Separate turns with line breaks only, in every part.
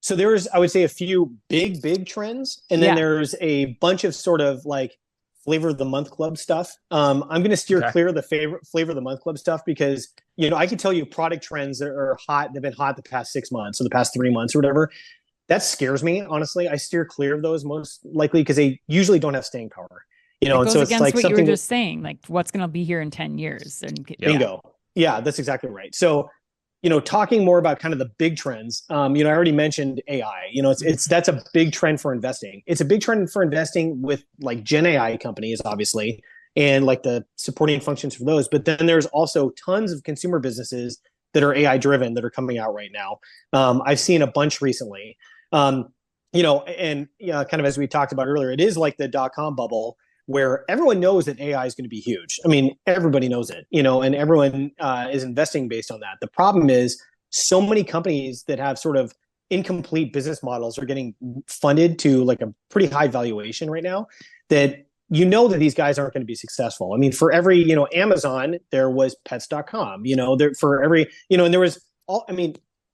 So there's, I would say, a few big trends, and then
Yeah.
there's a bunch of sort of like flavor of the month club stuff. I'm going to steer
Okay.
clear of the favorite flavor of the month club stuff because I can tell you product trends that are hot. They've been hot the past 6 months or the past 3 months or whatever. That scares me, honestly. I steer clear of those most likely because they usually don't have staying power.
It
And
goes
so it's
against
like
what you were
something.
just saying, like what's going to be here in 10 years. And
Yeah.
Bingo. Yeah, that's exactly right. So, talking more about kind of the big trends, I already mentioned AI. That's a big trend for investing. It's a big trend for investing with like Gen AI companies, obviously, and like the supporting functions for those. But then there's also tons of consumer businesses that are AI driven that are coming out right now. I've seen a bunch recently. And kind of as we talked about earlier, it is like the dot-com bubble where everyone knows that AI is going to be huge. I mean, everybody knows it, and everyone is investing based on that. The problem is so many companies that have sort of incomplete business models are getting funded to like a pretty high valuation right now that that these guys aren't going to be successful. I mean, for every, Amazon, there was pets.com, for every, and there was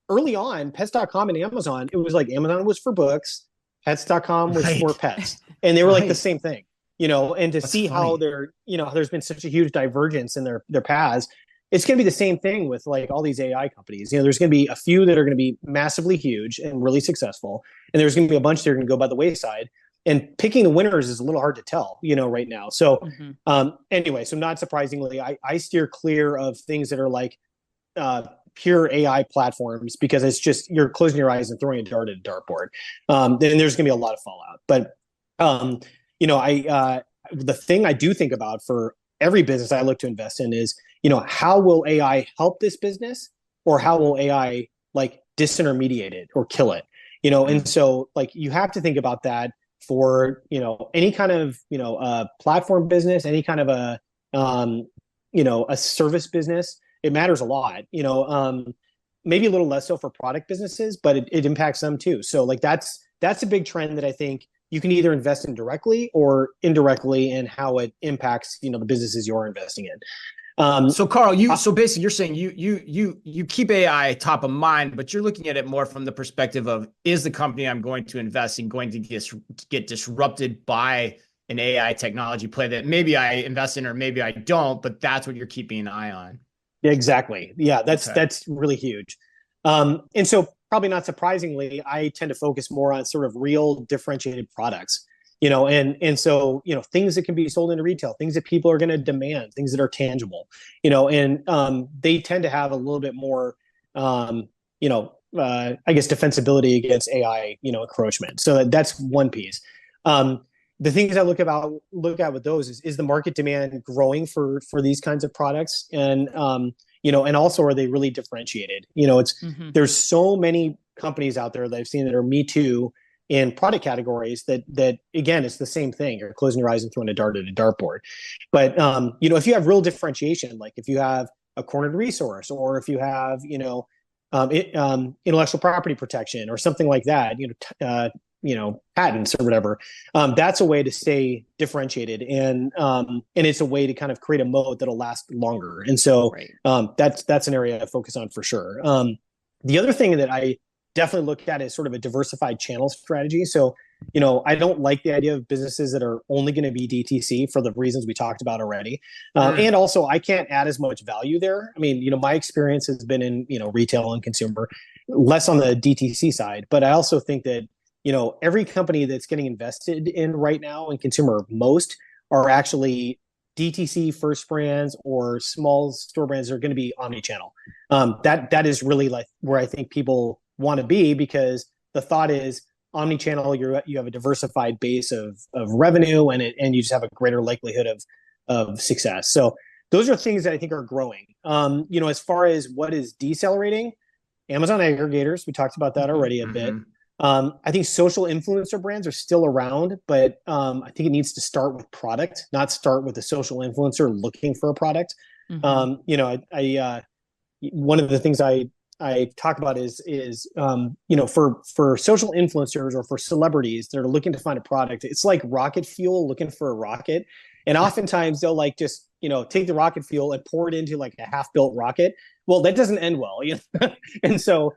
early on, pets.com and Amazon, it was like Amazon was for books, pets.com was for pets. And they were like the same thing. And to see how there's been such a huge divergence in their paths, it's going to be the same thing with like all these AI companies. There's going to be a few that are going to be massively huge and really successful, and there's going to be a bunch that are going to go by the wayside. And picking the winners is a little hard to tell, right now. So, anyway, so not surprisingly, I steer clear of things that are like pure AI platforms because it's just you're closing your eyes and throwing a dart at a dartboard. Then there's going to be a lot of fallout, but. The thing I do think about for every business I look to invest in is, how will AI help this business or how will AI like disintermediate it or kill it? And so like you have to think about that for, any kind of, platform business, any kind of a service business. It matters a lot, maybe a little less so for product businesses, but it impacts them too. So like that's a big trend that I think you can either invest in directly or indirectly in how it impacts, the businesses you're investing in.
So Karl, so basically you're saying you keep AI top of mind, but you're looking at it more from the perspective of, is the company I'm going to invest in going to get disrupted by an AI technology play that maybe I invest in or maybe I don't, but that's what you're keeping an eye on.
Yeah, exactly. Yeah, that's really huge. And so probably not surprisingly, I tend to focus more on sort of real differentiated products, and so, things that can be sold into retail, things that people are going to demand, things that are tangible, and they tend to have a little bit more, I guess, defensibility against AI, encroachment. So that's one piece. The things I look at with those is the market demand growing for these kinds of products, and and also are they really differentiated? There's so many companies out there that I've seen that are Me Too in product categories that again, it's the same thing. You're closing your eyes and throwing a dart at a dartboard. But if you have real differentiation, like if you have a cornered resource, or if you have intellectual property protection or something like that, patents or whatever, that's a way to stay differentiated, and it's a way to kind of create a moat that'll last longer. And so that's an area I focus on for sure. The other thing that I definitely look at is sort of a diversified channel strategy. So, I don't like the idea of businesses that are only going to be DTC for the reasons we talked about already. And also I can't add as much value there. I mean, my experience has been in, retail and consumer, less on the DTC side, but I also think that every company that's getting invested in right now in consumer, most are actually DTC first brands or small store brands that are going to be omni-channel. That is really like where I think people want to be, because the thought is omni-channel, you have a diversified base of revenue, and you just have a greater likelihood of success. So those are things that I think are growing. As far as what is decelerating, Amazon aggregators, we talked about that already a bit. I think social influencer brands are still around, but I think it needs to start with product, not start with a social influencer looking for a product. One of the things I talk about is for social influencers or for celebrities that are looking to find a product, it's like rocket fuel looking for a rocket. And oftentimes they'll like just, take the rocket fuel and pour it into like a half-built rocket. Well, that doesn't end well, you know? And so,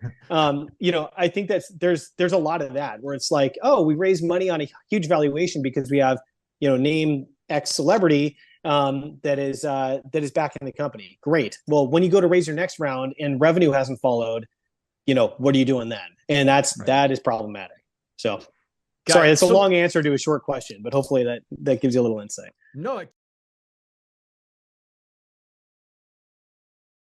you know, I think there's a lot of that where it's like, oh, we raised money on a huge valuation because we have, you know, name X celebrity that is backing the company. Great. Well, when you go to raise your next round and revenue hasn't followed, you know, what are you doing then? And that is problematic. So, sorry, it's a long answer to a short question, but hopefully that gives you a little insight.
No,